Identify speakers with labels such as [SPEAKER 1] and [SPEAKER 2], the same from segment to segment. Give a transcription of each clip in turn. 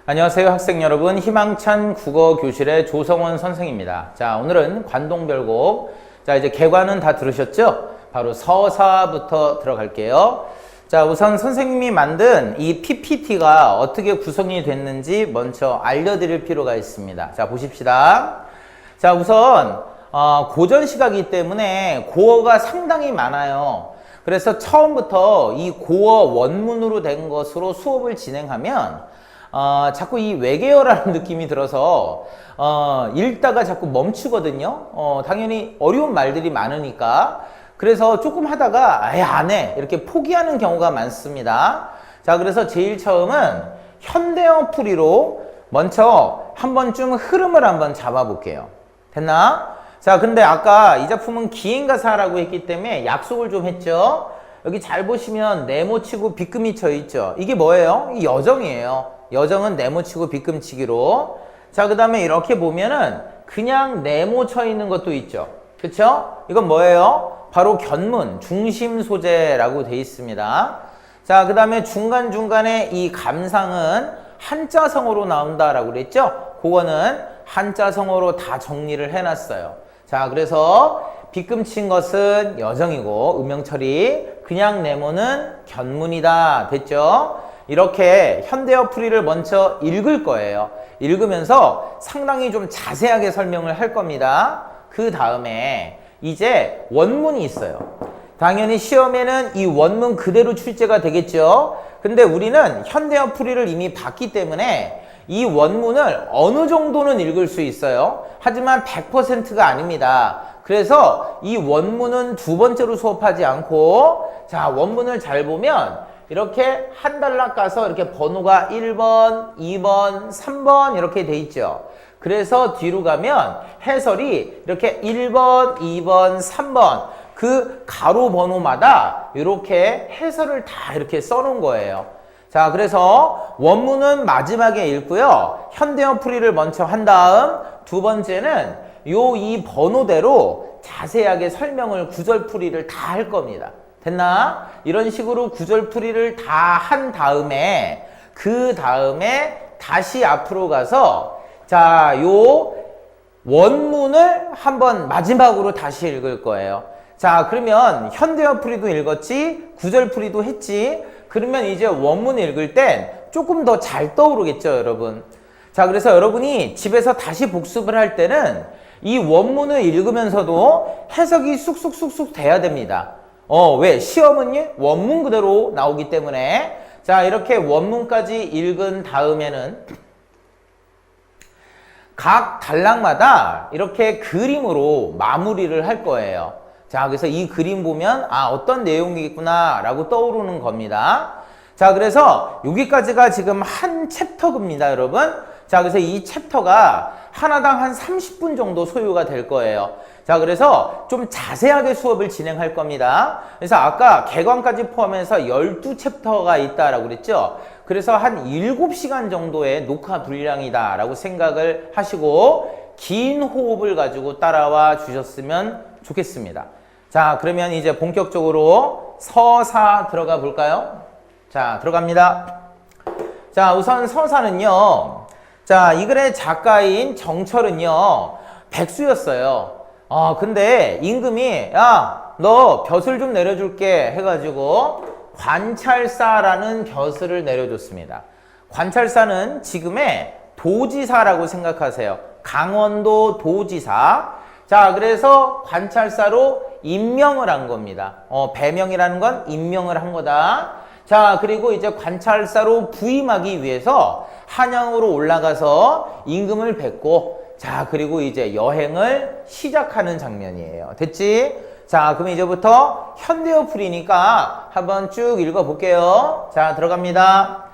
[SPEAKER 1] 안녕하세요 학생 여러분, 희망찬 국어교실의 조성원 선생입니다. 자, 오늘은 관동별곡, 자 이제 개관은 다 들으셨죠? 바로 서사부터 들어갈게요. 자, 우선 선생님이 만든 이 PPT가 어떻게 구성이 됐는지 먼저 알려드릴 필요가 있습니다. 자, 보십시다. 자, 우선 고전 시각이기 때문에 고어가 상당히 많아요. 그래서 처음부터 이 고어 원문으로 된 것으로 수업을 진행하면 자꾸 이 외계어라는 느낌이 들어서 읽다가 자꾸 멈추거든요. 당연히 어려운 말들이 많으니까. 그래서 조금 하다가 아예 안 해 이렇게 포기하는 경우가 많습니다. 자, 그래서 제일 처음은 현대어 풀이로 먼저 한번 좀 흐름을 한번 잡아볼게요. 됐나? 자, 근데 아까 이 작품은 기행가사라고 했기 때문에 약속을 좀 했죠. 여기 잘 보시면 네모치고 빗금이 쳐 있죠. 이게 뭐예요? 이 여정이에요. 여정은 네모치고 빗금치기로. 자, 그 다음에 이렇게 보면은 그냥 네모 쳐 있는 것도 있죠. 그쵸? 이건 뭐예요? 바로 견문, 중심 소재라고 돼 있습니다. 자, 그 다음에 중간중간에 이 감상은 한자성어로 나온다라고 그랬죠? 그거는 한자성어로 다 정리를 해놨어요. 자, 그래서 빗금친 것은 여정이고 음영처리, 그냥 네모는 견문이다. 됐죠? 이렇게 현대어 풀이를 먼저 읽을 거예요. 읽으면서 상당히 좀 자세하게 설명을 할 겁니다. 그 다음에 이제 원문이 있어요. 당연히 시험에는 이 원문 그대로 출제가 되겠죠. 근데 우리는 현대어 풀이를 이미 봤기 때문에 이 원문을 어느 정도는 읽을 수 있어요. 하지만 100%가 아닙니다. 그래서 이 원문은 두 번째로 수업하지 않고, 자, 원문을 잘 보면 이렇게 한 단락 가서 이렇게 번호가 1번, 2번, 3번 이렇게 돼 있죠. 그래서 뒤로 가면 해설이 이렇게 1번, 2번, 3번 그 가로 번호마다 이렇게 해설을 다 이렇게 써놓은 거예요. 자, 그래서 원문은 마지막에 읽고요. 현대어 풀이를 먼저 한 다음 두 번째는 이 번호대로 자세하게 설명을 구절 풀이를 다 할 겁니다. 됐나? 이런 식으로 구절 풀이를 다 한 다음에 그 다음에 다시 앞으로 가서 자, 요 원문을 한번 마지막으로 다시 읽을 거예요. 자, 그러면 현대어 풀이도 읽었지, 구절 풀이도 했지. 그러면 이제 원문 읽을 땐 조금 더 잘 떠오르겠죠, 여러분. 자, 그래서 여러분이 집에서 다시 복습을 할 때는 이 원문을 읽으면서도 해석이 쑥쑥쑥쑥 돼야 됩니다. 왜? 시험은 원문 그대로 나오기 때문에. 자, 이렇게 원문까지 읽은 다음에는 각 단락마다 이렇게 그림으로 마무리를 할 거예요. 자, 그래서 이 그림 보면 어떤 내용이겠구나 라고 떠오르는 겁니다. 자, 그래서 여기까지가 지금 한 챕터입니다, 여러분. 자, 그래서 이 챕터가 하나당 한 30분 정도 소요가 될 거예요. 자, 그래서 좀 자세하게 수업을 진행할 겁니다. 그래서 아까 개관까지 포함해서 12챕터가 있다라고 그랬죠. 그래서 한 7시간 정도의 녹화 분량이다 라고 생각을 하시고 긴 호흡을 가지고 따라와 주셨으면 좋겠습니다. 자, 그러면 이제 본격적으로 서사 들어가 볼까요? 자, 들어갑니다. 자, 우선 서사는요. 자, 이 글의 작가인 정철은요, 백수였어요. 근데 임금이 야, 너 벼슬 좀 내려줄게 해가지고 관찰사라는 벼슬을 내려줬습니다. 관찰사는 지금의 도지사라고 생각하세요. 강원도 도지사. 자, 그래서 관찰사로 임명을 한 겁니다. 배명이라는 건 임명을 한 거다. 자, 그리고 이제 관찰사로 부임하기 위해서 한양으로 올라가서 임금을 뵙고, 자, 그리고 이제 여행을 시작하는 장면이에요. 됐지? 자, 그럼 이제부터 현대어 풀이니까 한번 쭉 읽어볼게요. 자, 들어갑니다.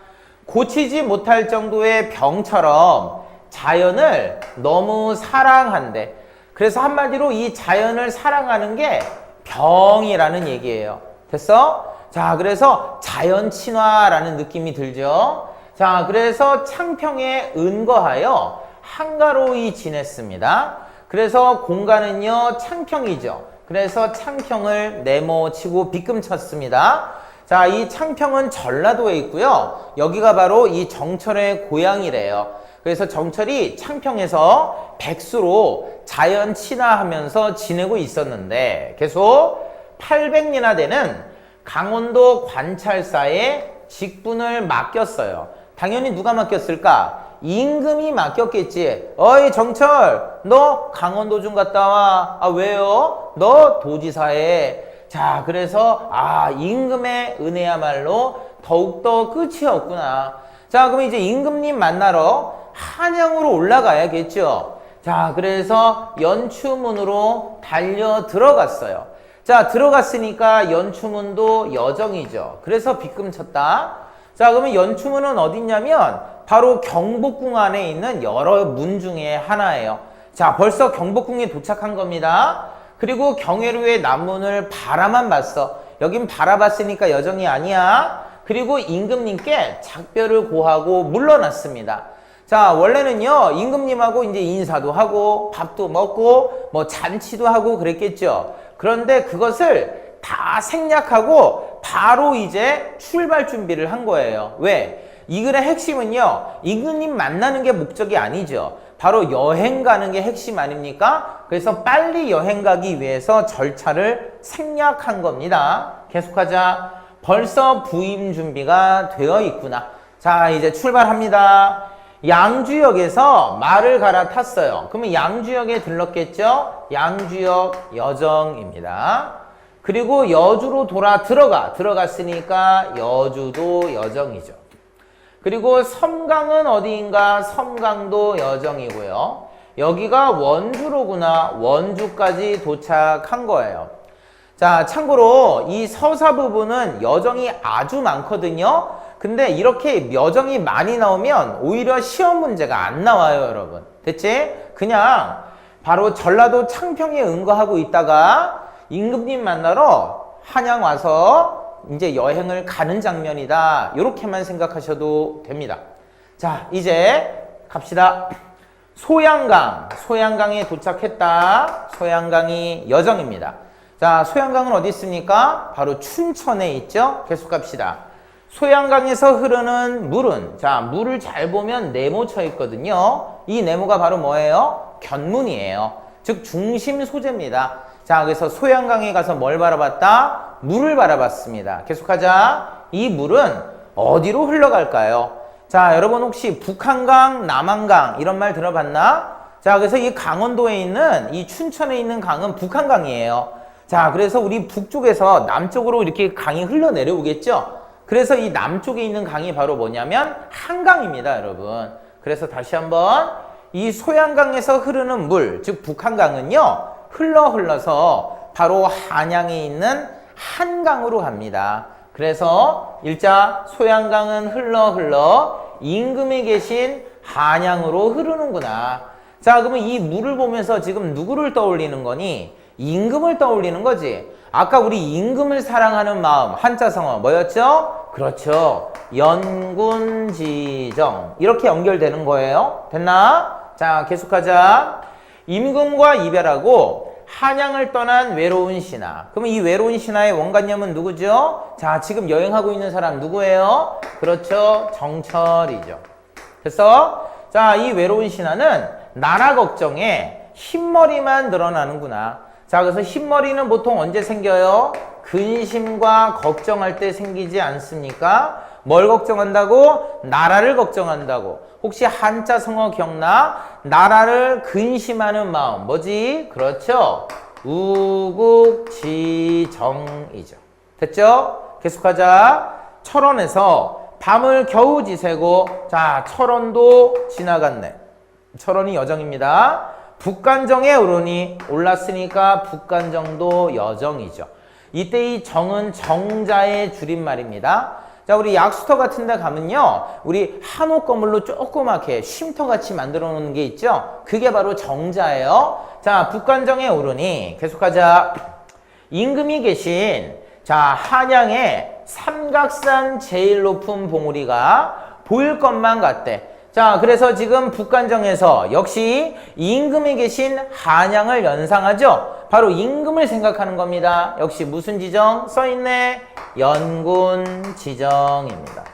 [SPEAKER 1] 고치지 못할 정도의 병처럼 자연을 너무 사랑한대. 그래서 한마디로 이 자연을 사랑하는 게 병이라는 얘기예요. 됐어? 자, 그래서 자연 친화라는 느낌이 들죠. 자, 그래서 창평에 은거하여 한가로이 지냈습니다. 그래서 공간은요, 창평이죠. 그래서 창평을 네모치고 빗금 쳤습니다. 자, 이 창평은 전라도에 있고요. 여기가 바로 이 정철의 고향이래요. 그래서 정철이 창평에서 백수로 자연 친화하면서 지내고 있었는데 계속 800리나 되는 강원도 관찰사에 직분을 맡겼어요. 당연히 누가 맡겼을까? 임금이 맡겼겠지. 어이 정철, 너 강원도 좀 갔다 와. 아 왜요? 너 도지사에. 자, 그래서 임금의 은혜야말로 더욱더 끝이 없구나. 자, 그럼 이제 임금님 만나러 한양으로 올라가야겠죠. 자, 그래서 연추문으로 달려 들어갔어요. 자, 들어갔으니까 연추문도 여정이죠. 그래서 빗금 쳤다. 자, 그러면 연추문은 어딨냐면 바로 경복궁 안에 있는 여러 문 중에 하나예요. 자, 벌써 경복궁에 도착한 겁니다. 그리고 경회로의 남문을 바라만 봤어. 여긴 바라봤으니까 여정이 아니야. 그리고 임금님께 작별을 고하고 물러났습니다. 자, 원래는요, 임금님하고 이제 인사도 하고, 밥도 먹고, 뭐 잔치도 하고 그랬겠죠. 그런데 그것을 다 생략하고, 바로 이제 출발 준비를 한 거예요. 왜? 이 글의 핵심은요, 임금님 만나는 게 목적이 아니죠. 바로 여행 가는 게 핵심 아닙니까? 그래서 빨리 여행 가기 위해서 절차를 생략한 겁니다. 계속하자. 벌써 부임 준비가 되어 있구나. 자, 이제 출발합니다. 양주역에서 말을 갈아탔어요. 그러면 양주역에 들렀겠죠? 양주역 여정입니다. 그리고 여주로 들어갔으니까 여주도 여정이죠. 그리고 섬강은 어디인가? 섬강도 여정이고요. 여기가 원주로구나. 원주까지 도착한 거예요. 자, 참고로 이 서사 부분은 여정이 아주 많거든요. 근데 이렇게 여정이 많이 나오면 오히려 시험 문제가 안 나와요, 여러분. 됐지? 그냥 바로 전라도 창평에 응거하고 있다가 임금님 만나러 한양 와서 이제 여행을 가는 장면이다. 이렇게만 생각하셔도 됩니다. 자, 이제 갑시다. 소양강에 도착했다. 소양강이 여정입니다. 자, 소양강은 어디 있습니까? 바로 춘천에 있죠. 계속 갑시다. 소양강에서 흐르는 물은, 자, 물을 잘 보면 네모쳐 있거든요. 이 네모가 바로 뭐예요? 견문이에요. 즉 중심 소재입니다. 자, 그래서 소양강에 가서 뭘 바라봤다? 물을 바라봤습니다. 계속하자. 이 물은 어디로 흘러갈까요? 자, 여러분 혹시 북한강, 남한강 이런 말 들어봤나? 자, 그래서 이 강원도에 있는 이 춘천에 있는 강은 북한강이에요. 자, 그래서 우리 북쪽에서 남쪽으로 이렇게 강이 흘러내려오겠죠? 그래서 이 남쪽에 있는 강이 바로 뭐냐면 한강입니다, 여러분. 그래서 다시 한번 이 소양강에서 흐르는 물, 즉 북한강은요, 흘러서 바로 한양에 있는 한강으로 갑니다. 그래서 일자 소양강은 흘러 임금에 계신 한양으로 흐르는구나. 자, 그러면 이 물을 보면서 지금 누구를 떠올리는 거니? 임금을 떠올리는 거지. 아까 우리 임금을 사랑하는 마음, 한자성어 뭐였죠? 그렇죠. 연군지정. 이렇게 연결되는 거예요. 됐나? 자, 계속하자. 임금과 이별하고 한양을 떠난 외로운 신하. 그러면 이 외로운 신하의 원관념은 누구죠? 자, 지금 여행하고 있는 사람 누구예요? 그렇죠. 정철이죠. 그래서 자, 이 외로운 신하는 나라 걱정에 흰머리만 늘어나는구나. 자, 그래서 흰머리는 보통 언제 생겨요? 근심과 걱정할 때 생기지 않습니까? 뭘 걱정한다고? 나라를 걱정한다고. 혹시 한자 성어 기억나? 나라를 근심하는 마음. 뭐지? 그렇죠. 우국지정이죠. 됐죠? 계속하자. 철원에서 밤을 겨우 지새고, 자, 철원도 지나갔네. 철원이 여정입니다. 북간정에 오르니, 올랐으니까 북간정도 여정이죠. 이때 이 정은 정자의 줄임말입니다. 자, 우리 약수터 같은 데 가면요, 우리 한옥 건물로 조그맣게 쉼터같이 만들어 놓는 게 있죠? 그게 바로 정자예요. 자, 북간정에 오르니, 계속하자. 임금이 계신, 자, 한양의 삼각산 제일 높은 봉우리가 보일 것만 같대. 자, 그래서 지금 북간정에서 역시 임금이 계신 한양을 연상하죠? 바로 임금을 생각하는 겁니다. 역시 무슨 지정? 써있네. 연군 지정입니다.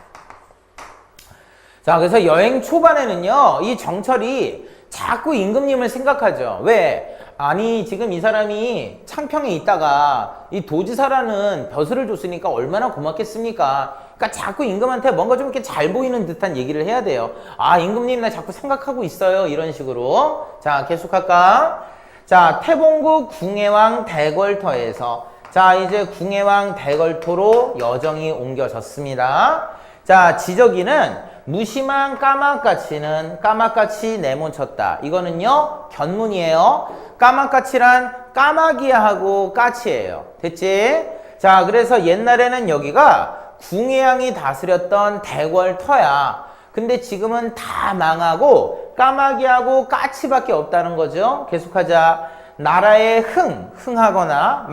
[SPEAKER 1] 자, 그래서 여행 초반에는요, 이 정철이 자꾸 임금님을 생각하죠. 왜? 아니, 지금 이 사람이 창평에 있다가 이 도지사라는 벼슬을 줬으니까 얼마나 고맙겠습니까? 그러니까 자꾸 임금한테 뭔가 좀 이렇게 잘 보이는 듯한 얘기를 해야 돼요. 아, 임금님 나 자꾸 생각하고 있어요. 이런 식으로. 자, 계속할까? 자, 태봉국 궁예왕 대궐터에서 자, 이제 궁예왕 대궐터로 여정이 옮겨졌습니다. 자, 지저귀는 무심한 까막까치는 까막같이 내몬쳤다. 이거는요, 견문이에요. 까막까치란 까마귀하고 까치예요. 됐지? 자, 그래서 옛날에는 여기가 궁예왕이 다스렸던 대궐터야. 근데 지금은 다 망하고 까마귀하고 까치밖에 없다는 거죠. 계속하자. 나라의 흥하거나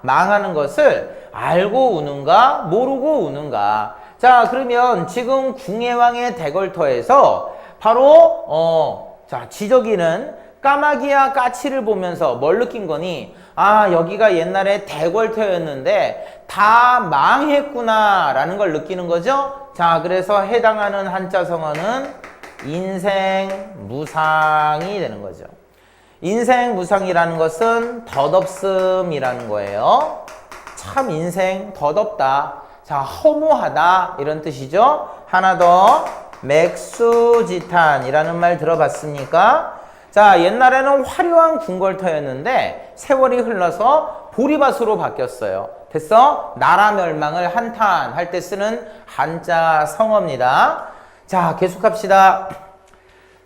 [SPEAKER 1] 망하는 것을 알고 우는가 모르고 우는가. 자, 그러면 지금 궁예왕의 대궐터에서 바로 자, 지저귀는 까마귀와 까치를 보면서 뭘 느낀 거니? 아, 여기가 옛날에 대궐터였는데 다 망했구나 라는 걸 느끼는 거죠. 자, 그래서 해당하는 한자 성어는 인생무상이 되는 거죠. 인생무상이라는 것은 덧없음이라는 거예요. 참 인생 덧없다. 자, 허무하다 이런 뜻이죠. 하나 더, 맥수지탄이라는 말 들어봤습니까? 자, 옛날에는 화려한 궁궐터였는데 세월이 흘러서 보리밭으로 바뀌었어요. 됐어? 나라 멸망을 한탄할 때 쓰는 한자 성어입니다. 자, 계속합시다.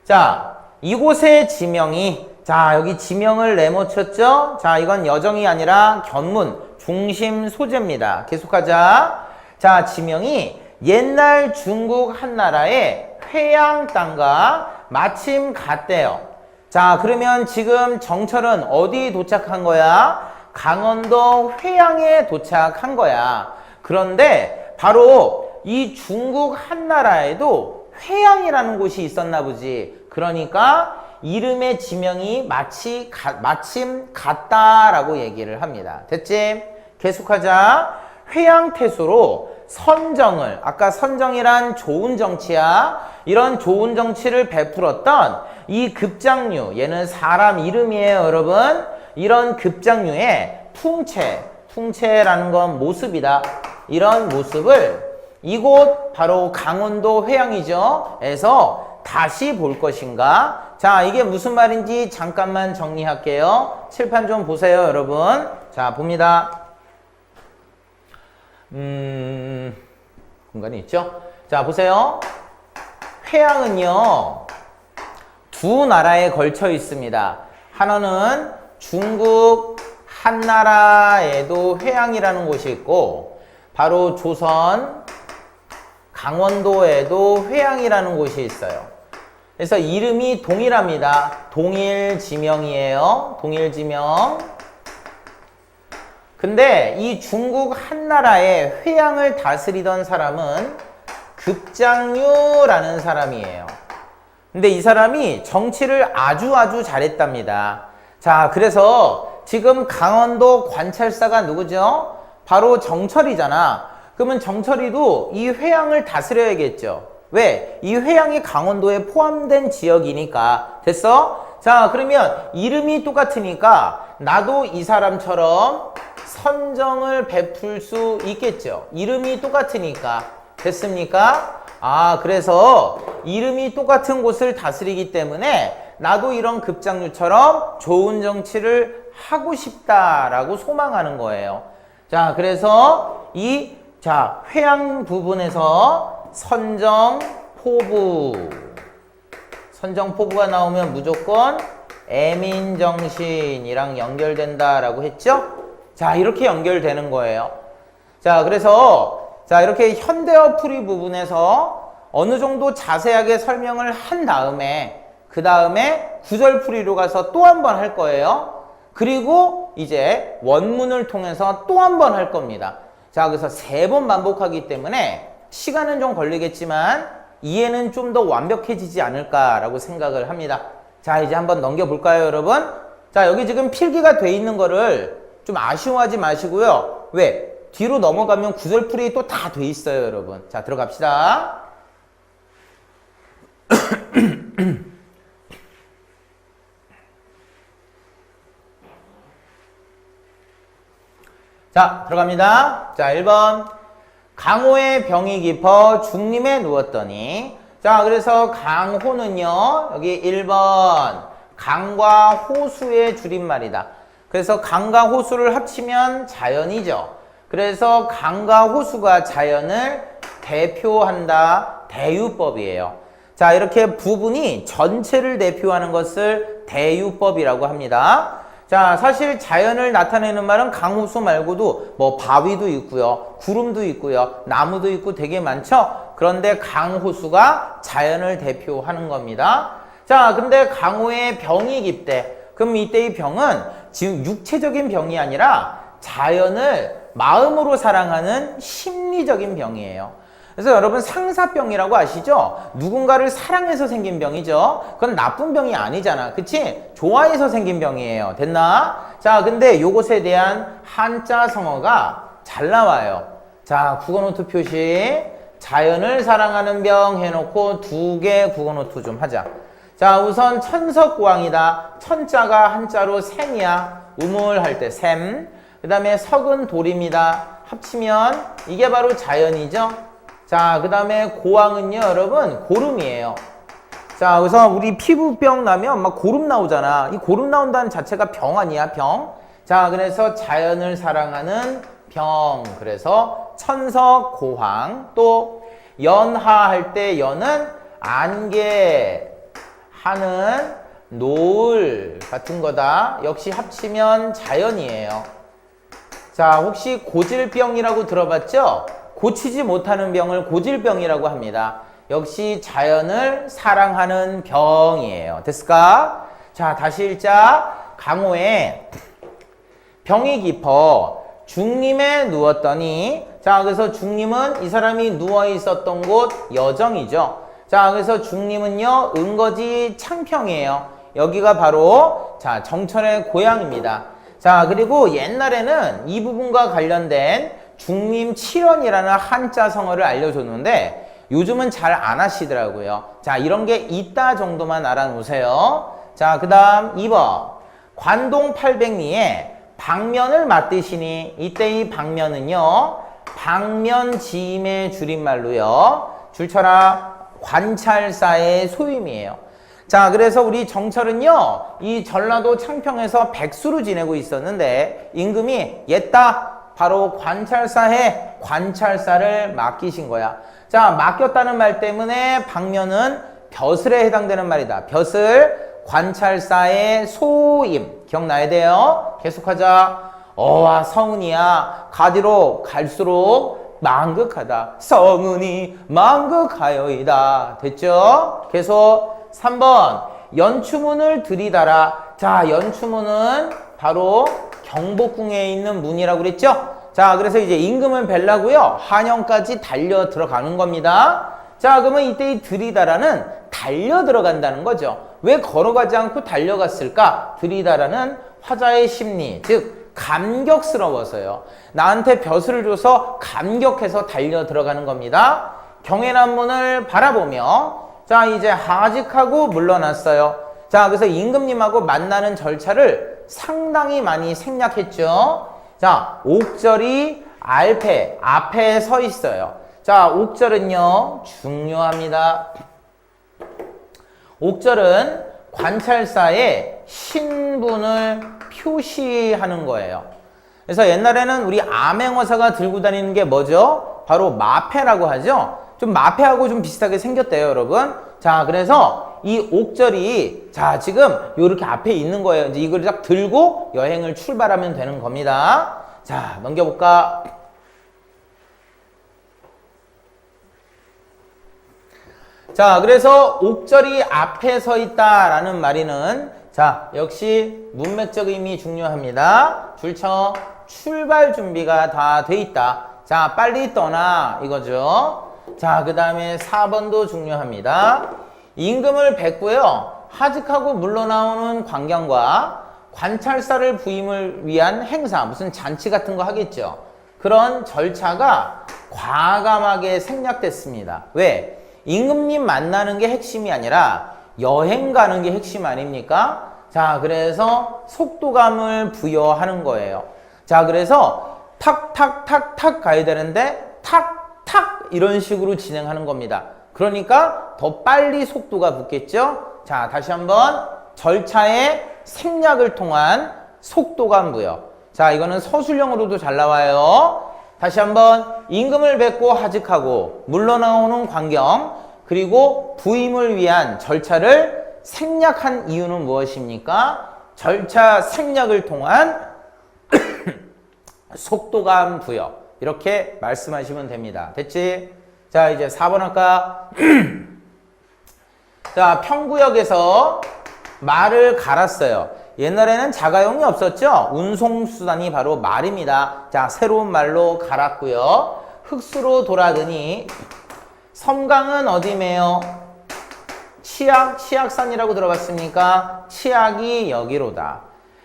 [SPEAKER 1] 자, 이곳의 지명이, 자, 여기 지명을 내모쳤죠? 자, 이건 여정이 아니라 견문, 중심 소재입니다. 계속하자. 자, 지명이 옛날 중국 한나라의 회양 땅과 마침 같대요. 자, 그러면 지금 정철은 어디 도착한 거야? 강원도 회양에 도착한 거야. 그런데 바로 이 중국 한나라에도 회양이라는 곳이 있었나 보지. 그러니까 이름의 지명이 마침 같다라고 얘기를 합니다. 됐지? 계속하자. 회양태수로 선정을, 아까 선정이란 좋은 정치야. 이런 좋은 정치를 베풀었던 이 급장류, 얘는 사람 이름이에요, 여러분. 이런 급장류의 풍채라는 건 모습이다. 이런 모습을 이곳 바로 강원도 회양이죠. 에서 다시 볼 것인가? 자, 이게 무슨 말인지 잠깐만 정리할게요. 칠판 좀 보세요, 여러분. 자, 봅니다. 공간이 있죠? 자, 보세요. 회양은요, 두 나라에 걸쳐 있습니다. 하나는 중국 한나라에도 회양이라는 곳이 있고, 바로 조선 강원도에도 회양이라는 곳이 있어요. 그래서 이름이 동일합니다. 동일지명이에요. 동일지명. 근데 이 중국 한나라의 회양을 다스리던 사람은 급장류라는 사람이에요. 근데 이 사람이 정치를 아주 잘했답니다. 자, 그래서 지금 강원도 관찰사가 누구죠? 바로 정철이잖아. 그러면 정철이도 이 회양을 다스려야겠죠. 왜? 이 회양이 강원도에 포함된 지역이니까. 됐어? 자, 그러면 이름이 똑같으니까 나도 이 사람처럼 선정을 베풀 수 있겠죠. 이름이 똑같으니까. 됐습니까? 아, 그래서 이름이 똑같은 곳을 다스리기 때문에 나도 이런 급장류처럼 좋은 정치를 하고 싶다라고 소망하는 거예요. 자, 그래서 자, 회양 부분에서 선정포부가 나오면 무조건 애민정신이랑 연결된다라고 했죠? 자, 이렇게 연결되는 거예요. 자, 그래서 자, 이렇게 현대어 풀이 부분에서 어느 정도 자세하게 설명을 한 다음에 그 다음에 구절풀이로 가서 또 한 번 할 거예요. 그리고 이제 원문을 통해서 또 한 번 할 겁니다. 자, 그래서 3번 반복하기 때문에 시간은 좀 걸리겠지만 이해는 좀 더 완벽해지지 않을까라고 생각을 합니다. 자, 이제 한번 넘겨볼까요, 여러분? 자, 여기 지금 필기가 돼 있는 거를 좀 아쉬워하지 마시고요. 왜? 뒤로 넘어가면 구절풀이 또 다 돼 있어요, 여러분. 자, 들어갑시다. 자, 들어갑니다. 자, 1번. 강호의 병이 깊어 중림에 누웠더니. 자, 그래서 강호는요, 여기 1번. 강과 호수의 줄임말이다. 그래서 강과 호수를 합치면 자연이죠. 그래서 강과 호수가 자연을 대표한다. 대유법이에요. 자, 이렇게 부분이 전체를 대표하는 것을 대유법이라고 합니다. 자, 사실 자연을 나타내는 말은 강호수 말고도 뭐 바위도 있고요, 구름도 있고요, 나무도 있고 되게 많죠? 그런데 강호수가 자연을 대표하는 겁니다. 자, 근데 강호의 병이 깊대. 그럼 이때의 병은 지금 육체적인 병이 아니라 자연을 마음으로 사랑하는 심리적인 병이에요. 그래서 여러분 상사병이라고 아시죠? 누군가를 사랑해서 생긴 병이죠. 그건 나쁜 병이 아니잖아. 그치? 좋아해서 생긴 병이에요. 됐나? 자, 근데 요것에 대한 한자 성어가 잘 나와요. 자, 국어노트 표시. 자연을 사랑하는 병 해놓고 2개 국어노트 좀 하자. 자, 우선 천석고왕이다. 천자가 한자로 샘이야. 우물할 때 샘. 그 다음에 석은 돌입니다. 합치면 이게 바로 자연이죠. 자, 그 다음에 고왕은요, 여러분, 고름이에요. 자, 그래서 우리 피부병 나면 막 고름 나오잖아. 이 고름 나온다는 자체가 병 아니야, 병? 자, 그래서 자연을 사랑하는 병. 그래서 천석, 고황. 또, 연하할 때 연은 안개, 하는, 노을 같은 거다. 역시 합치면 자연이에요. 자, 혹시 고질병이라고 들어봤죠? 고치지 못하는 병을 고질병이라고 합니다. 역시 자연을 사랑하는 병이에요. 됐을까? 자, 다시 읽자. 강호의 병이 깊어 중림에 누웠더니. 자, 그래서 중림은 이 사람이 누워 있었던 곳 여정이죠. 자, 그래서 중림은요, 은거지 창평이에요. 여기가 바로 자, 정철의 고향입니다. 자, 그리고 옛날에는 이 부분과 관련된 중림칠언이라는 한자 성어를 알려줬는데 요즘은 잘 안 하시더라고요. 자, 이런 게 있다 정도만 알아놓으세요. 자, 그 다음 2번. 관동 800리에 방면을 맞드시니. 이때 이 방면은요, 방면지임의 줄임말로요. 줄쳐라 관찰사의 소임이에요. 자, 그래서 우리 정철은요, 이 전라도 창평에서 백수로 지내고 있었는데 임금이 옛다. 바로 관찰사에 관찰사를 맡기신 거야. 자, 맡겼다는 말 때문에 방면은 벼슬에 해당되는 말이다. 벼슬, 관찰사의 소임. 기억나야 돼요. 계속하자. 어와 성은이야. 가디로 갈수록 망극하다. 성은이 망극하여이다. 됐죠? 계속 3번. 연추문을 들이달아. 자, 연추문은 바로 경복궁에 있는 문이라고 그랬죠? 자, 그래서 이제 임금을 뵈려고요, 한영까지 달려 들어가는 겁니다. 자, 그러면 이때 이 들이다라는 달려 들어간다는 거죠. 왜 걸어가지 않고 달려갔을까? 들이다라는 화자의 심리, 즉 감격스러워서요. 나한테 벼슬을 줘서 감격해서 달려 들어가는 겁니다. 경회난문을 바라보며. 자, 이제 하직하고 물러났어요. 자, 그래서 임금님하고 만나는 절차를 상당히 많이 생략했죠. 자, 옥절이 앞에 서 있어요. 자, 옥절은요, 중요합니다. 옥절은 관찰사의 신분을 표시하는 거예요. 그래서 옛날에는 우리 암행어사가 들고 다니는 게 뭐죠? 바로 마패라고 하죠. 좀 마패하고 좀 비슷하게 생겼대요, 여러분. 자, 그래서 이 옥절이 자, 지금 요렇게 앞에 있는 거예요. 이제 이걸 딱 들고 여행을 출발하면 되는 겁니다. 자, 넘겨볼까? 자, 그래서 옥절이 앞에 서 있다라는 말에는 자, 역시 문맥적 의미 중요합니다. 줄쳐 출발 준비가 다 돼 있다. 자, 빨리 떠나 이거죠. 자, 그 다음에 4번도 중요합니다. 임금을 뵙고요, 하직하고 물러나오는 광경과 관찰사를 부임을 위한 행사, 무슨 잔치 같은 거 하겠죠. 그런 절차가 과감하게 생략됐습니다. 왜? 임금님 만나는 게 핵심이 아니라 여행 가는 게 핵심 아닙니까? 자, 그래서 속도감을 부여하는 거예요. 자, 그래서 탁탁탁탁 가야 되는데 탁탁 이런 식으로 진행하는 겁니다. 그러니까 더 빨리 속도가 붙겠죠? 자, 다시 한번 절차의 생략을 통한 속도감 부여. 자, 이거는 서술형으로도 잘 나와요. 다시 한번 임금을 뵙고 하직하고 물러나오는 광경, 그리고 부임을 위한 절차를 생략한 이유는 무엇입니까? 절차 생략을 통한 속도감 부여. 이렇게 말씀하시면 됩니다. 됐지? 자, 이제 4번 할까? 자, 평구역에서 말을 갈았어요. 옛날에는 자가용이 없었죠? 운송수단이 바로 말입니다. 자, 새로운 말로 갈았고요. 흑수로 돌아드니 섬강은 어디매요? 치악산이라고 들어봤습니까? 치악이 여기로다.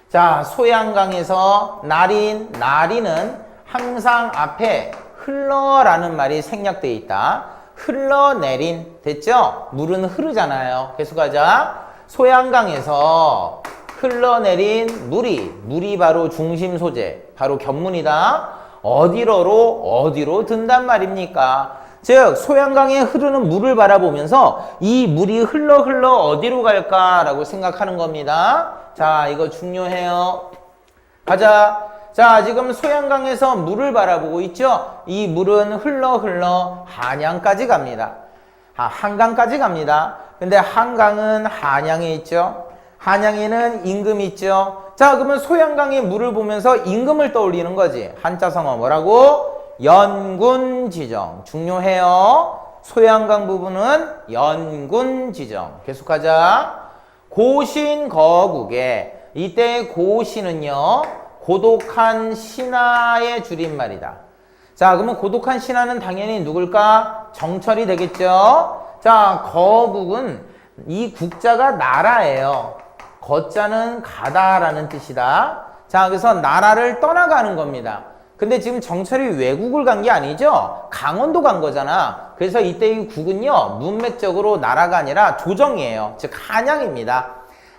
[SPEAKER 1] 자, 소양강에서 나리는 항상 앞에 흘러라는 말이 생략되어 있다. 흘러내린, 됐죠? 물은 흐르잖아요. 계속하자. 소양강에서 흘러내린 물이 바로 중심 소재, 바로 견문이다. 어디로 든단 말입니까? 즉 소양강에 흐르는 물을 바라보면서 이 물이 흘러 어디로 갈까라고 생각하는 겁니다. 자, 이거 중요해요. 가자. 자, 지금 소양강에서 물을 바라보고 있죠? 이 물은 흘러 한양까지 갑니다. 한강까지 갑니다. 근데 한강은 한양에 있죠? 한양에는 임금이 있죠? 자, 그러면 소양강의 물을 보면서 임금을 떠올리는 거지. 한자성어 뭐라고? 연군지정. 중요해요. 소양강 부분은 연군지정. 계속하자. 고신거국에, 이때 고신은요, 고독한 신하의 줄임말이다. 자, 그러면 고독한 신하는 당연히 누굴까? 정철이 되겠죠? 자, 거국은 이 국자가 나라예요. 거자는 가다라는 뜻이다. 자, 그래서 나라를 떠나가는 겁니다. 근데 지금 정철이 외국을 간 게 아니죠? 강원도 간 거잖아. 그래서 이때 이 국은요, 문맥적으로 나라가 아니라 조정이에요. 즉, 한양입니다.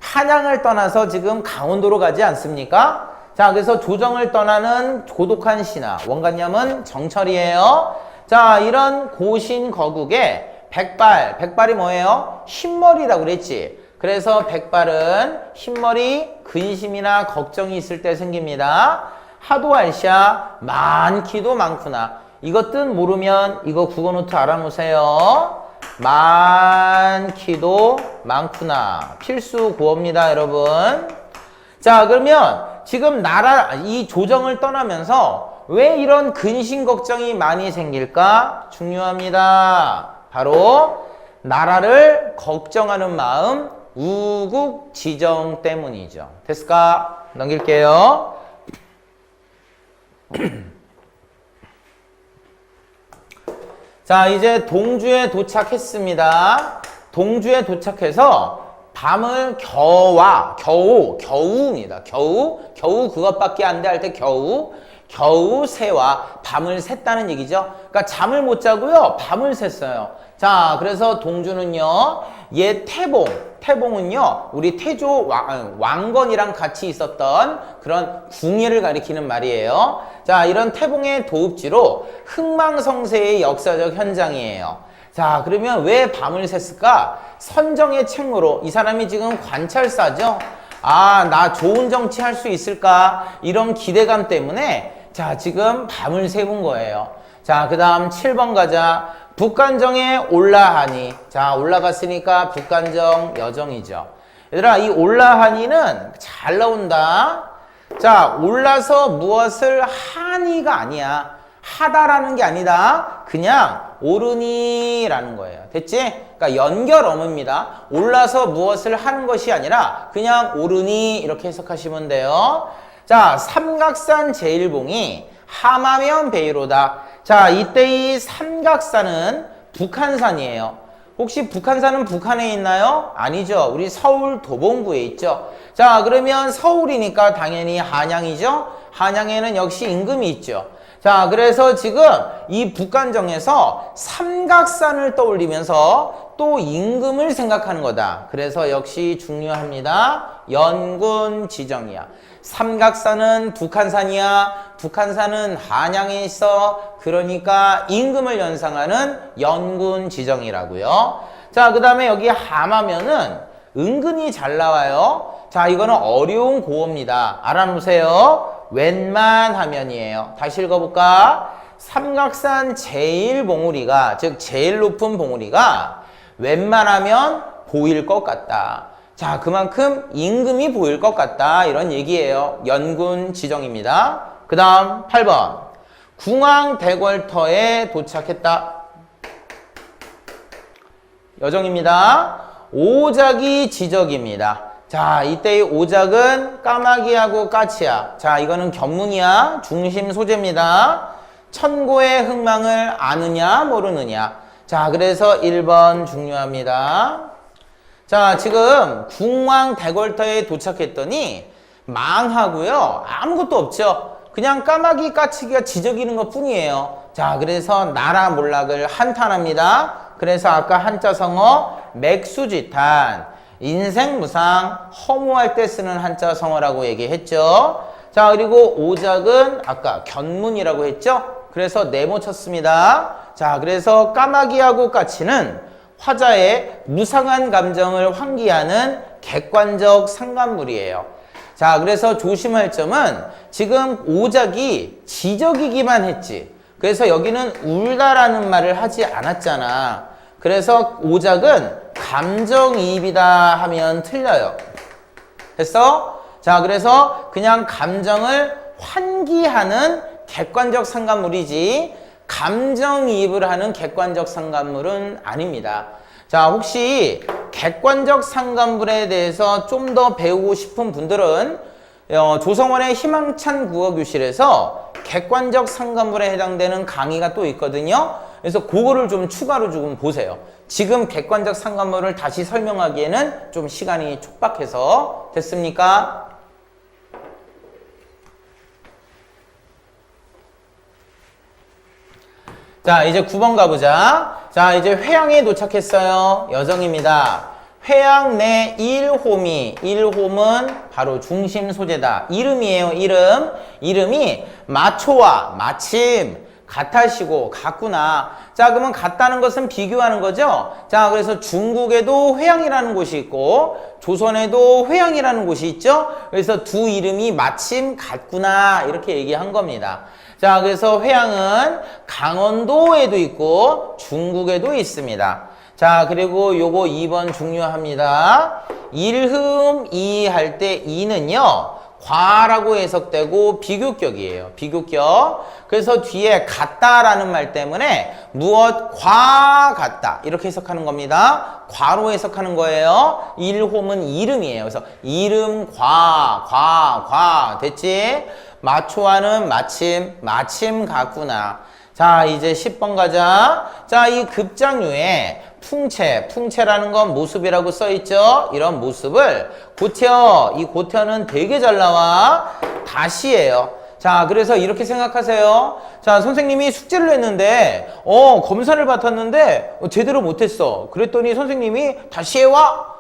[SPEAKER 1] 한양을 떠나서 지금 강원도로 가지 않습니까? 자, 그래서 조정을 떠나는 고독한 신하, 원관념은 정철이에요. 자, 이런 고신거국에 백발이 뭐예요? 흰머리라고 그랬지. 그래서 백발은 흰머리, 근심이나 걱정이 있을 때 생깁니다. 하도 알샤, 많기도 많구나. 이것 뜻 모르면 이거 국어노트 알아놓으세요. 많기도 많구나. 필수 구어입니다, 여러분. 자, 그러면 지금 이 조정을 떠나면서 왜 이런 근심 걱정이 많이 생길까? 중요합니다. 바로 나라를 걱정하는 마음, 우국지정 때문이죠. 됐을까? 넘길게요. 자, 이제 동주에 도착했습니다. 동주에 도착해서 밤을 겨우입니다. 겨우 그것밖에 안 돼 할 때 겨우 새와 밤을 샜다는 얘기죠. 그러니까 잠을 못 자고요, 밤을 샜어요. 자, 그래서 동주는요, 태봉은요, 우리 태조 왕건이랑 같이 있었던 그런 궁예를 가리키는 말이에요. 자, 이런 태봉의 도읍지로 흥망성쇠의 역사적 현장이에요. 자, 그러면 왜 밤을 샜을까? 선정의 책무로, 이 사람이 지금 관찰사죠? 아, 나 좋은 정치 할 수 있을까? 이런 기대감 때문에 자, 지금 밤을 새운 거예요. 자, 그 다음 7번 가자. 북간정에 올라하니. 자, 올라갔으니까 북간정 여정이죠. 얘들아, 이 올라하니는 잘 나온다. 자, 올라서 무엇을 하니가 아니야. 하다라는 게 아니다. 그냥 오르니라는 거예요. 됐지? 그러니까 연결 어문입니다. 올라서 무엇을 하는 것이 아니라 그냥 오르니 이렇게 해석하시면 돼요. 자, 삼각산 제일봉이 하마면 베이로다. 자, 이때 이 삼각산은 북한산이에요. 혹시 북한산은 북한에 있나요? 아니죠. 우리 서울 도봉구에 있죠. 자, 그러면 서울이니까 당연히 한양이죠. 한양에는 역시 임금이 있죠. 자, 그래서 지금 이 북한정에서 삼각산을 떠올리면서 또 임금을 생각하는 거다. 그래서 역시 중요합니다. 연군지정이야. 삼각산은 북한산이야. 북한산은 한양에 있어. 그러니까 임금을 연상하는 연군지정이라고요. 자, 그 다음에 여기 함하면은 은근히 잘 나와요. 자, 이거는 어려운 고어입니다. 알아놓으세요. 웬만하면이에요. 다시 읽어볼까? 삼각산 제일 봉우리가, 즉 제일 높은 봉우리가 웬만하면 보일 것 같다. 자, 그만큼 임금이 보일 것 같다. 이런 얘기예요. 연군 지정입니다. 그 다음 8번. 궁왕대궐터에 도착했다. 여정입니다. 오작이 지적입니다. 자, 이때의 오작은 까마귀하고 까치야. 자, 이거는 견문이야. 중심 소재입니다. 천고의 흥망을 아느냐 모르느냐. 자, 그래서 1번 중요합니다. 자, 지금 궁왕대궐터에 도착했더니 망하고요. 아무것도 없죠. 그냥 까마귀 까치기가 지저귀는 것 뿐이에요. 자, 그래서 나라 몰락을 한탄합니다. 그래서 아까 한자성어 맥수지탄, 인생무상, 허무할 때 쓰는 한자성어라고 얘기했죠. 자, 그리고 오작은 아까 견문이라고 했죠. 그래서 네모 쳤습니다. 자, 그래서 까마귀하고 까치는 화자의 무상한 감정을 환기하는 객관적 상관물이에요. 자, 그래서 조심할 점은 지금 오작이 지적이기만 했지. 그래서 여기는 울다라는 말을 하지 않았잖아. 그래서 오작은 감정이입이다 하면 틀려요. 됐어? 자, 그래서 그냥 감정을 환기하는 객관적 상관물이지 감정이입을 하는 객관적 상관물은 아닙니다. 자, 혹시 객관적 상관물에 대해서 좀 더 배우고 싶은 분들은 조성원의 희망찬 국어교실에서 객관적 상관물에 해당되는 강의가 또 있거든요. 그래서 그거를 좀 추가로 조금 보세요. 지금 객관적 상관물을 다시 설명하기에는 좀 시간이 촉박해서. 됐습니까? 자, 이제 9번 가보자. 자, 이제 회양에 도착했어요. 여정입니다. 회양 내 일홈이, 일홈은 바로 중심 소재다. 이름이에요, 이름. 이름이 마초와 마침, 같아시고 같구나. 자, 그러면 같다는 것은 비교하는 거죠. 자, 그래서 중국에도 회양이라는 곳이 있고 조선에도 회양이라는 곳이 있죠. 그래서 두 이름이 마침 같구나 이렇게 얘기한 겁니다. 자, 그래서 회양은 강원도에도 있고 중국에도 있습니다. 자, 그리고 요거 2번 중요합니다. 일흠 이 할 때 이는요 과라고 해석되고 비교격이에요. 비교격. 그래서 뒤에 같다라는 말 때문에 무엇 과 같다 이렇게 해석하는 겁니다. 과로 해석하는 거예요. 일홈은 이름이에요. 그래서 이름 과 됐지? 마초와는 마침, 마침 같구나. 자, 이제 10번 가자. 자, 이 급장유에 풍채라는 건 모습이라고 써있죠? 이런 모습을 고텨, 이 고텨는 되게 잘 나와. 다시예요. 자, 그래서 이렇게 생각하세요. 자, 선생님이 숙제를 했는데, 검사를 받았는데, 제대로 못했어. 그랬더니 선생님이 다시 해와.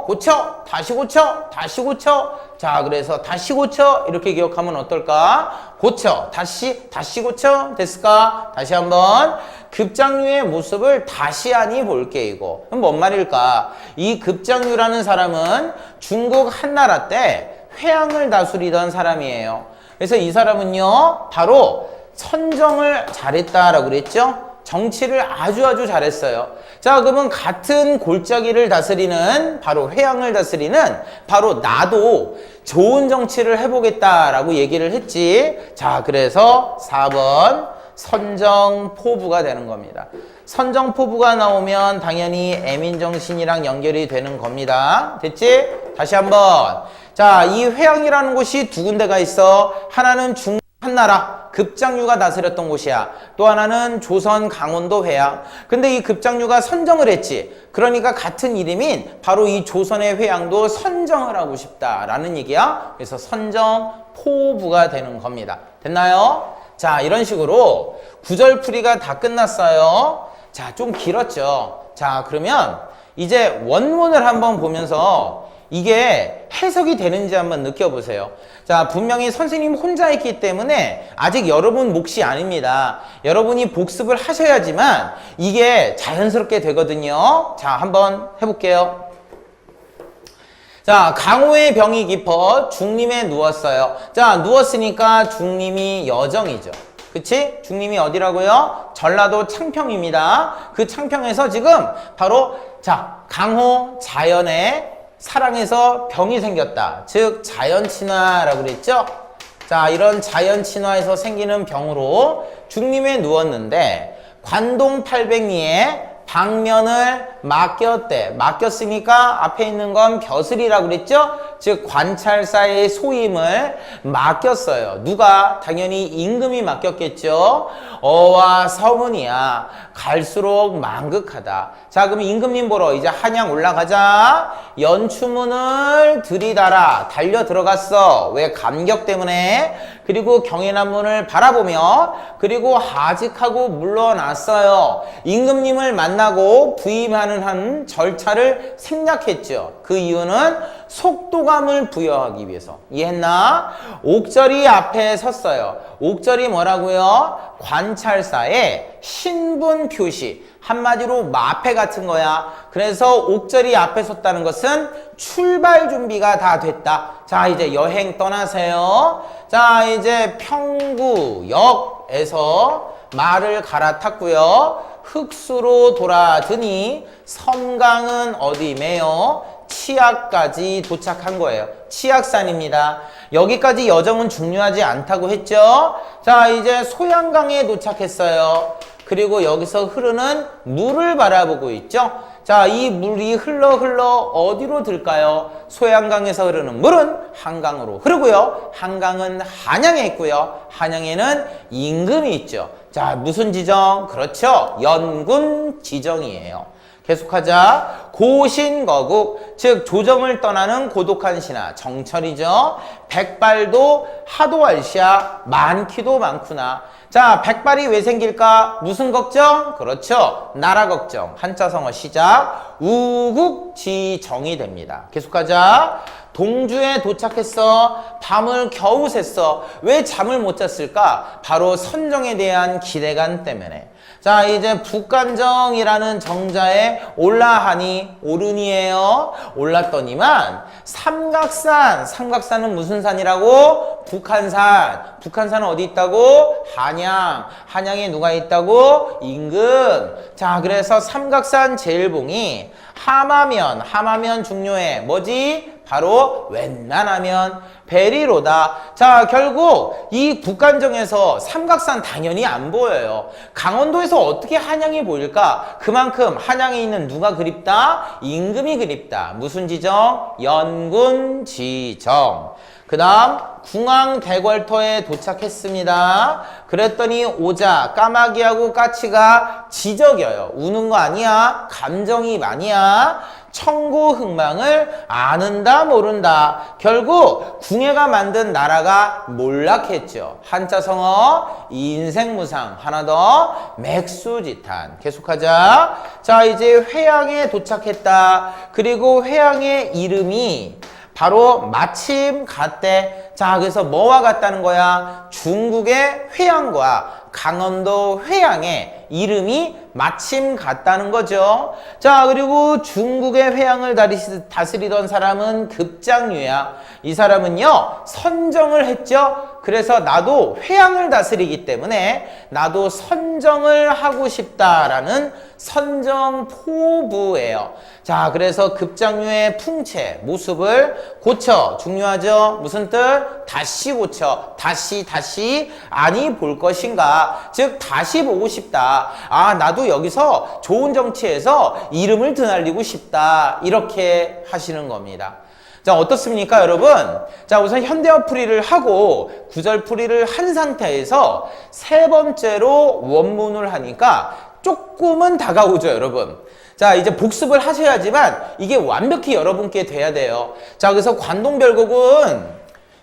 [SPEAKER 1] 고쳐, 다시 고쳐, 다시 고쳐. 자, 그래서 다시 고쳐 이렇게 기억하면 어떨까? 고쳐, 다시 고쳐. 됐을까? 다시 한번 급장유의 모습을 다시 하니 볼게 이거. 그럼 뭔 말일까? 이 급장유라는 사람은 중국 한나라 때 회양을 다스리던 사람이에요. 그래서 이 사람은요 바로 선정을 잘했다라고 그랬죠? 정치를 아주 잘했어요. 자, 그러면 같은 골짜기를 다스리는 바로 회양을 다스리는 바로 나도 좋은 정치를 해보겠다라고 얘기를 했지. 자, 그래서 4번 선정포부가 되는 겁니다. 선정포부가 나오면 당연히 애민정신이랑 연결이 되는 겁니다. 됐지? 다시 한번. 자, 이 회양이라는 곳이 두 군데가 있어. 하나는 한나라 급장유가 다스렸던 곳이야. 또 하나는 조선 강원도 회양. 근데 이 급장유가 선정을 했지. 그러니까 같은 이름인 바로 이 조선의 회양도 선정을 하고 싶다라는 얘기야. 그래서 선정포부가 되는 겁니다. 됐나요? 자, 이런 식으로 구절풀이가 다 끝났어요. 자, 좀 길었죠. 자, 그러면 이제 원문을 한번 보면서 이게 해석이 되는지 한번 느껴보세요. 자, 분명히 선생님 혼자 했기 때문에 아직 여러분 몫이 아닙니다. 여러분이 복습을 하셔야지만 이게 자연스럽게 되거든요. 자, 한번 해볼게요. 자, 강호의 병이 깊어 중림에 누웠어요. 자, 누웠으니까 중림이 여정이죠. 그치? 중림이 어디라고요? 전라도 창평입니다. 그 창평에서 지금 바로 자, 강호 자연의 사랑에서 병이 생겼다. 즉 자연친화라고 그랬죠? 자, 이런 자연친화에서 생기는 병으로 중림에 누웠는데 관동 800리에 방면을 맡겼대. 맡겼으니까 앞에 있는 건 벼슬이라고 그랬죠? 즉 관찰사의 소임을 맡겼어요. 누가? 당연히 임금이 맡겼겠죠. 어와 서문이야. 갈수록 만극하다. 자, 그럼 임금님 보러 이제 한양 올라가자. 연추문을 들이달아. 달려 들어갔어. 왜? 감격 때문에. 그리고 경혜남문을 바라보며 그리고 하직하고 물러났어요. 임금님을 만나고 부임하는 한 절차를 생략했죠. 그 이유는 속도감을 부여하기 위해서. 이해했나? 옥절이 앞에 섰어요. 옥절이 뭐라고요? 관찰사의 신분 표시. 한마디로 마패 같은 거야. 그래서 옥절이 앞에 섰다는 것은 출발 준비가 다 됐다. 자, 이제 여행 떠나세요. 자, 이제 평구역에서 말을 갈아탔고요. 흑수로 돌아드니 섬강은 어디매요? 치악까지 도착한 거예요. 치악산입니다. 여기까지 여정은 중요하지 않다고 했죠. 자, 이제 소양강에 도착했어요. 그리고 여기서 흐르는 물을 바라보고 있죠. 자, 이 물이 흘러 어디로 들까요? 소양강에서 흐르는 물은 한강으로 흐르고요. 한강은 한양에 있고요. 한양에는 임금이 있죠. 자, 무슨 지정? 그렇죠. 연군 지정이에요. 계속하자. 고신거국, 즉 조정을 떠나는 고독한 신하, 정철이죠. 백발도 하도할시야, 많기도 많구나. 자, 백발이 왜 생길까? 무슨 걱정? 그렇죠. 나라 걱정. 한자성어 시작. 우국지정이 됩니다. 계속하자. 동주에 도착했어. 밤을 겨우 샜어. 왜 잠을 못 잤을까? 바로 선정에 대한 기대감 때문에. 자, 이제 북간정이라는 정자에 올라하니 오른이에요. 올랐더니만 삼각산은 무슨 산이라고? 북한산. 북한산은 어디 있다고? 한양. 한양에 누가 있다고? 임금. 자, 그래서 삼각산 제일봉이 하마면 중요해. 뭐지? 바로 웬만하면 베리로다. 자, 결국 이 북간정에서 삼각산 당연히 안 보여요. 강원도에서 어떻게 한양이 보일까? 그만큼 한양에 있는 누가 그립다? 임금이 그립다. 무슨 지정? 연군 지정. 그 다음 궁항대궐터에 도착했습니다. 그랬더니 오자 까마귀하고 까치가 지적여요. 우는 거 아니야? 감정이 많이야. 청고흥망을 아는다 모른다. 결국 궁예가 만든 나라가 몰락했죠. 한자성어 인생무상. 하나 더 맥수지탄. 계속하자. 자, 이제 회양에 도착했다. 그리고 회양의 이름이 바로 마침 같대. 자, 그래서 뭐와 같다는 거야? 중국의 회양과 강원도 회양의 이름이 마침 같다는 거죠. 자, 그리고 중국의 회양을 다스리던 사람은 급장유야. 이 사람은요, 선정을 했죠. 그래서 나도 회양을 다스리기 때문에 나도 선정을 하고 싶다라는 선정포부예요. 자, 그래서 급장유의 풍채, 모습을 고쳐. 중요하죠? 무슨 뜻? 다시 고쳐. 다시 아니 볼 것인가. 즉 다시 보고 싶다. 아, 나도 여기서 좋은 정치에서 이름을 드날리고 싶다. 이렇게 하시는 겁니다. 자, 어떻습니까, 여러분? 자, 우선 현대어풀이를 하고 구절풀이를 한 상태에서 세 번째로 원문을 하니까 조금은 다가오죠, 여러분. 자, 이제 복습을 하셔야지만 이게 완벽히 여러분께 돼야 돼요. 자, 그래서 관동별곡은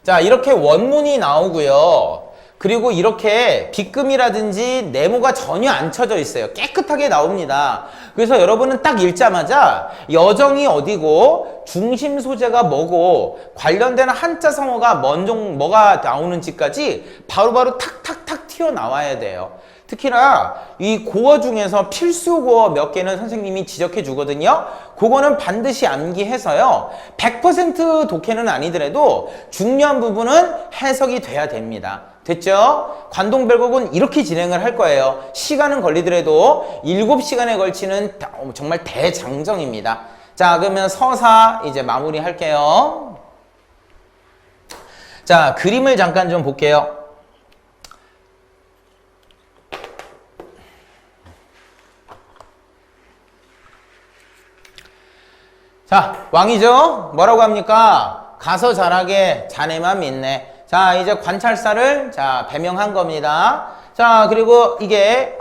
[SPEAKER 1] 자, 이렇게 원문이 나오고요. 그리고 이렇게 빗금이라든지 네모가 전혀 안 쳐져 있어요. 깨끗하게 나옵니다. 그래서 여러분은 딱 읽자마자 여정이 어디고 중심 소재가 뭐고 관련되는 한자 성어가 뭐가 나오는지까지 바로바로 탁탁탁 튀어나와야 돼요. 특히나 이 고어 중에서 필수 고어 몇 개는 선생님이 지적해 주거든요. 그거는 반드시 암기해서요. 100% 독해는 아니더라도 중요한 부분은 해석이 돼야 됩니다. 됐죠? 관동별곡은 이렇게 진행을 할 거예요. 시간은 걸리더라도 7시간에 걸치는 정말 대장정입니다. 자, 그러면 서사 이제 마무리 할게요. 자, 그림을 잠깐 좀 볼게요. 자, 왕이죠? 뭐라고 합니까? 가서 잘하게 자네만 믿네. 자, 이제 관찰사를 자 배명한 겁니다. 자, 그리고 이게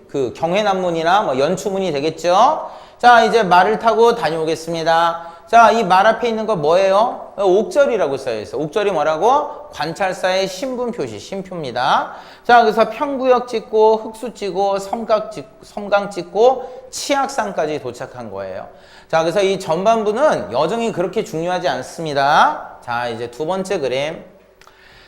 [SPEAKER 1] 그 경회난문이나 뭐 연추문이 되겠죠. 자, 이제 말을 타고 다녀오겠습니다. 자, 이 말 앞에 있는 거 뭐예요? 옥절이라고 써있어. 옥절이 뭐라고? 관찰사의 신분 표시, 신표입니다. 자, 그래서 평구역 찍고 흑수 찍고 섬강 찍고 치악산까지 도착한 거예요. 자, 그래서 이 전반부는 여정이 그렇게 중요하지 않습니다. 자, 이제 두 번째 그림.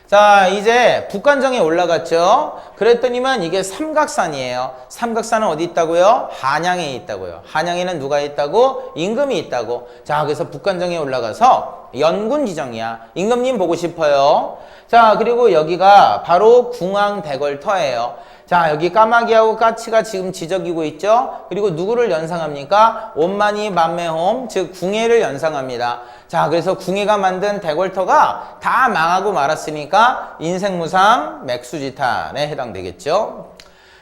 [SPEAKER 1] 자, 이제 북간정에 올라갔죠. 그랬더니만 이게 삼각산이에요. 삼각산은 어디 있다고요? 한양에 있다고요. 한양에는 누가 있다고? 임금이 있다고. 자, 그래서 북간정에 올라가서 연군 지정이야. 임금님 보고 싶어요. 자, 그리고 여기가 바로 궁왕대궐터예요. 자, 여기 까마귀하고 까치가 지금 지저귀고 있죠. 그리고 누구를 연상합니까? 온만이 만매홈, 즉 궁예를 연상합니다. 자, 그래서 궁예가 만든 대궐터가 다 망하고 말았으니까 인생무상 맥수지탄에 해당되겠죠.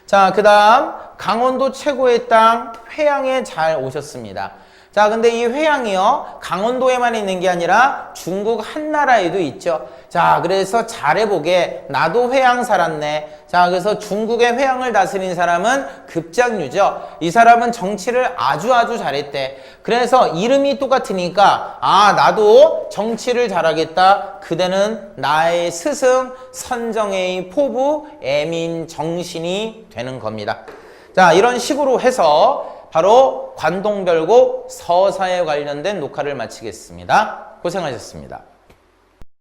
[SPEAKER 1] 자, 그 다음 강원도 최고의 땅 회양에 잘 오셨습니다. 자, 근데 이 회양이요, 강원도에만 있는 게 아니라 중국 한나라에도 있죠. 자, 그래서 잘해보게 나도 회양 살았네. 자, 그래서 중국의 회양을 다스린 사람은 급작류죠. 이 사람은 정치를 아주 잘했대. 그래서 이름이 똑같으니까 아, 나도 정치를 잘하겠다. 그대는 나의 스승 선정의 포부 애민 정신이 되는 겁니다. 자, 이런 식으로 해서 바로 관동별곡 서사에 관련된 녹화를 마치겠습니다. 고생하셨습니다.